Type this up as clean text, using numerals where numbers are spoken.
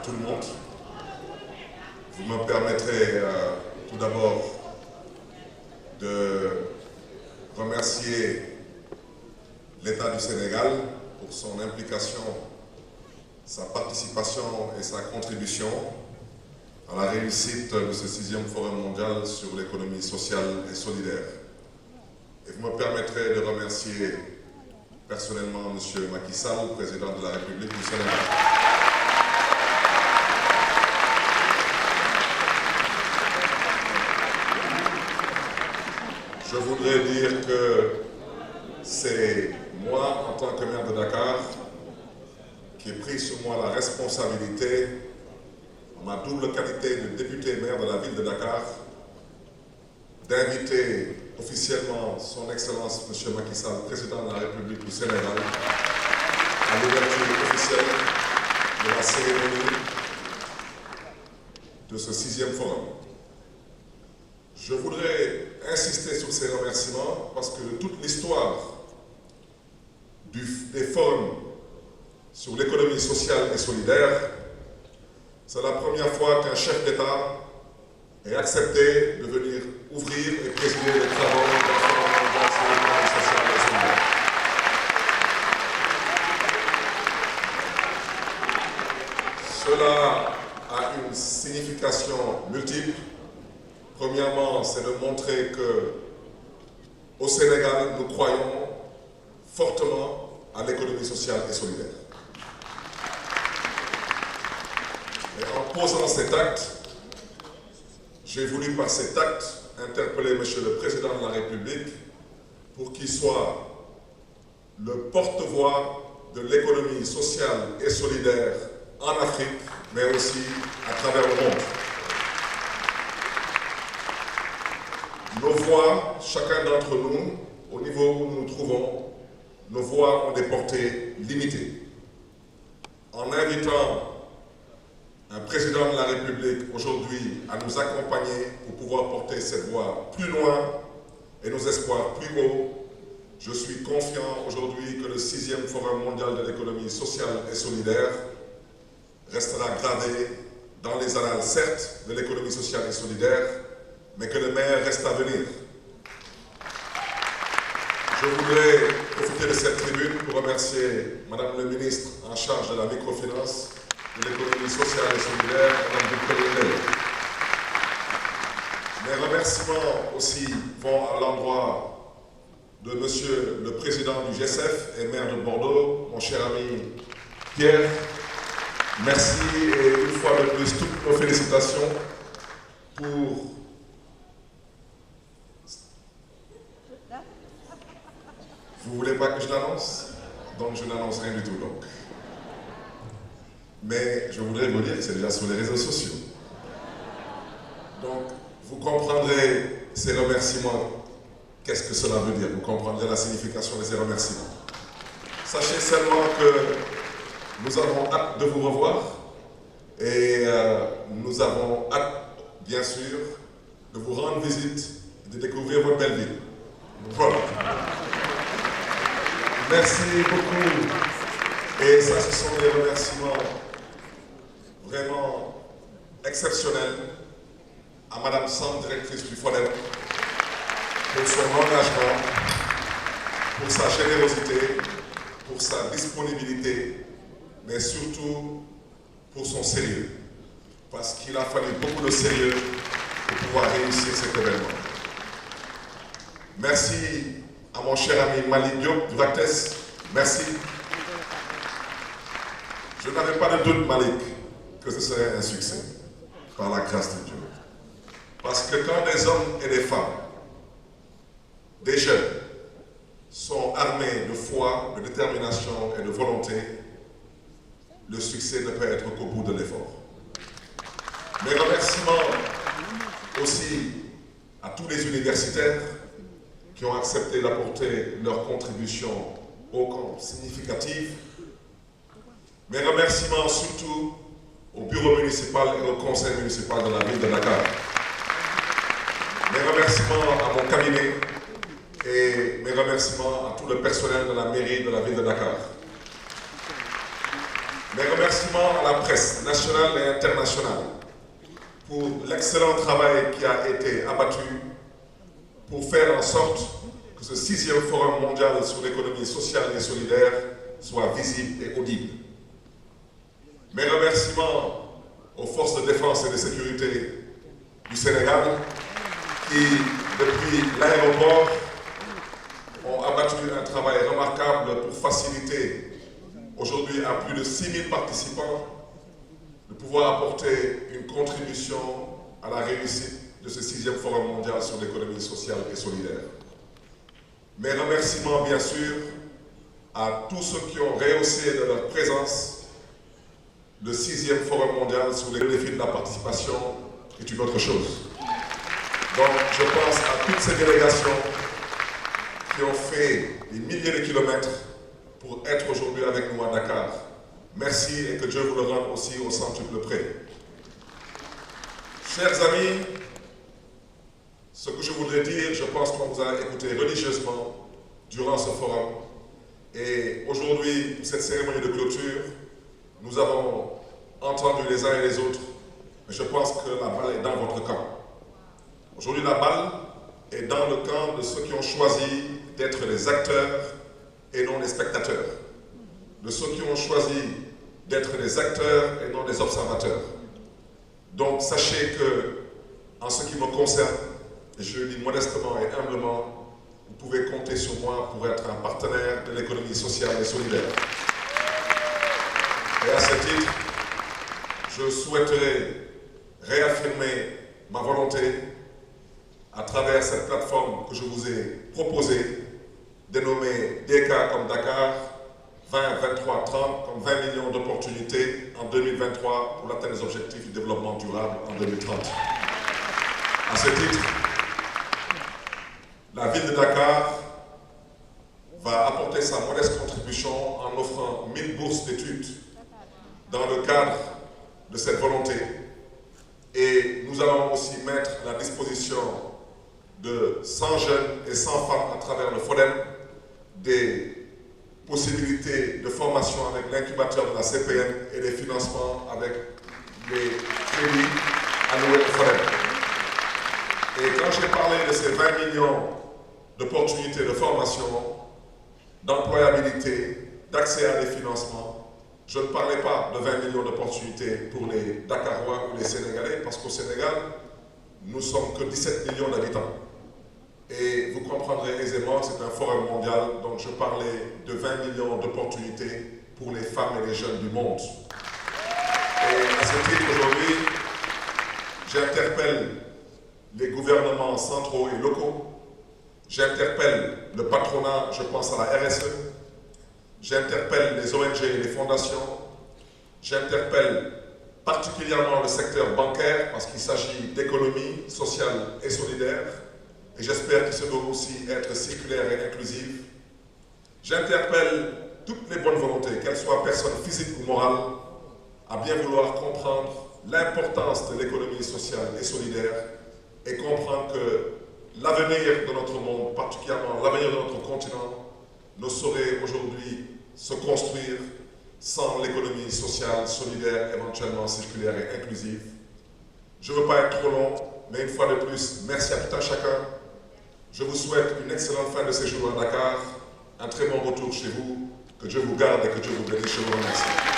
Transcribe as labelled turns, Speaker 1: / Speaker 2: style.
Speaker 1: tout le monde. Vous me permettrez tout d'abord de remercier l'État du Sénégal pour son implication, sa participation et sa contribution à la réussite de ce 6e Forum mondial sur l'économie sociale et solidaire. Et vous me permettrez de remercier personnellement M. Macky Sall, président de la République du Sénégal. Je voudrais dire que c'est moi, en tant que maire de Dakar, qui ai pris sur moi la responsabilité, en ma double qualité de député maire de la ville de Dakar, d'inviter officiellement son Excellence M. Macky Sall, président de la République du Sénégal, à l'ouverture officielle de la cérémonie de ce 6e forum. Je voudrais insister sur ces remerciements parce que de toute l'histoire des forums sur l'économie sociale et solidaire, c'est la première fois qu'un chef d'État ait accepté de venir ouvrir et présider les travaux d'un forum mondial sur l'économie sociale et solidaire. Cela a une signification multiple. Premièrement, c'est de montrer qu'au Sénégal, nous croyons fortement à l'économie sociale et solidaire. Et en posant cet acte, j'ai voulu par cet acte interpeller M. le Président de la République pour qu'il soit le porte-voix de l'économie sociale et solidaire en Afrique, mais aussi à travers le monde. Nos voix, chacun d'entre nous, au niveau où nous nous trouvons, nos voix ont des portées limitées. En invitant un président de la République aujourd'hui à nous accompagner pour pouvoir porter cette voix plus loin et nos espoirs plus haut, je suis confiant aujourd'hui que le 6e Forum mondial de l'économie sociale et solidaire restera gravé dans les annales, certes, de l'économie sociale et solidaire, mais que le meilleur reste à venir. Je voudrais profiter de cette tribune pour remercier Madame le ministre en charge de la microfinance, de l'économie sociale et solidaire, Mme Dupré-Lindel. Mes remerciements aussi vont à l'endroit de Monsieur le Président du GSF et maire de Bordeaux, mon cher ami Pierre. Merci et une fois de plus, toutes nos félicitations pour Vous voulez pas que je l'annonce? Donc je n'annonce rien du tout donc. Mais je voudrais vous dire que c'est déjà sur les réseaux sociaux. Donc vous comprendrez ces remerciements, qu'est-ce que cela veut dire, vous comprendrez la signification de ces remerciements. Sachez seulement que nous avons hâte de vous revoir et nous avons hâte, bien sûr, de vous rendre visite et de découvrir votre belle ville. Voilà. Merci beaucoup. Et ça, ce sont des remerciements vraiment exceptionnels à Madame Sam, directrice du FONEP, pour son engagement, pour sa générosité, pour sa disponibilité, mais surtout pour son sérieux. Parce qu'il a fallu beaucoup de sérieux pour pouvoir réussir cet événement. Merci à mon cher ami Malik Diop du VACTES, merci. Je n'avais pas de doute, Malik, que ce serait un succès, par la grâce de Dieu. Parce que quand des hommes et des femmes, des jeunes, sont armés de foi, de détermination et de volonté, le succès ne peut être qu'au bout de l'effort. Mes remerciements aussi à tous les universitaires qui ont accepté d'apporter leur contribution ô combien significative. Mes remerciements surtout au bureau municipal et au conseil municipal de la ville de Dakar. Mes remerciements à mon cabinet et mes remerciements à tout le personnel de la mairie de la ville de Dakar. Mes remerciements à la presse nationale et internationale pour l'excellent travail qui a été abattu pour faire en sorte que ce 6e Forum mondial sur l'économie sociale et solidaire soit visible et audible. Mes remerciements aux forces de défense et de sécurité du Sénégal qui, depuis l'aéroport, ont abattu un travail remarquable pour faciliter aujourd'hui à plus de 6000 participants de pouvoir apporter une contribution à la réussite de ce 6e Forum mondial sur l'économie sociale et solidaire. Mes remerciements, bien sûr, à tous ceux qui ont rehaussé de leur présence le 6e Forum mondial sur les défis de la participation est une autre chose. Donc, je pense à toutes ces délégations qui ont fait des milliers de kilomètres pour être aujourd'hui avec nous à Dakar. Merci et que Dieu vous le rende aussi au centuple près. Chers amis, ce que je voudrais dire, je pense qu'on vous a écouté religieusement durant ce forum. Et aujourd'hui, pour cette cérémonie de clôture, nous avons entendu les uns et les autres, mais je pense que la balle est dans votre camp. Aujourd'hui, la balle est dans le camp de ceux qui ont choisi d'être les acteurs et non les spectateurs. De ceux qui ont choisi d'être des acteurs et non des observateurs. Donc, sachez que, en ce qui me concerne, et je le dis modestement et humblement, vous pouvez compter sur moi pour être un partenaire de l'économie sociale et solidaire. Et à ce titre, je souhaiterais réaffirmer ma volonté à travers cette plateforme que je vous ai proposée, dénommée DK comme Dakar, 20, 23, 30, comme 20 millions d'opportunités en 2023 pour l'atteinte des objectifs du développement durable en 2030. À ce titre, la ville de Dakar va apporter sa modeste contribution en offrant 1000 bourses d'études dans le cadre de cette volonté. Et nous allons aussi mettre à la disposition de 100 jeunes et 100 femmes à travers le FODEM des possibilités de formation avec l'incubateur de la CPN et des financements avec les crédits alloués au FODEM. Et quand j'ai parlé de ces 20 millions d'opportunités de formation, d'employabilité, d'accès à des financements, je ne parlais pas de 20 millions d'opportunités pour les Dakarois ou les Sénégalais, parce qu'au Sénégal, nous ne sommes que 17 millions d'habitants. Et vous comprendrez aisément que c'est un forum mondial, donc je parlais de 20 millions d'opportunités pour les femmes et les jeunes du monde. Et à ce titre, aujourd'hui, j'interpelle les gouvernements centraux et locaux, j'interpelle le patronat, je pense à la RSE, j'interpelle les ONG et les fondations, j'interpelle particulièrement le secteur bancaire parce qu'il s'agit d'économie sociale et solidaire, et j'espère qu'il se doit aussi être circulaire et inclusive. J'interpelle toutes les bonnes volontés, qu'elles soient personnes physiques ou morales, à bien vouloir comprendre l'importance de l'économie sociale et solidaire et comprendre que l'avenir de notre monde, particulièrement l'avenir de notre continent, ne saurait aujourd'hui se construire sans l'économie sociale, solidaire, éventuellement circulaire et inclusive. Je ne veux pas être trop long, mais une fois de plus, merci à tout un chacun. Je vous souhaite une excellente fin de séjour à Dakar, un très bon retour chez vous, que Dieu vous garde et que Dieu vous bénisse. Je vous remercie.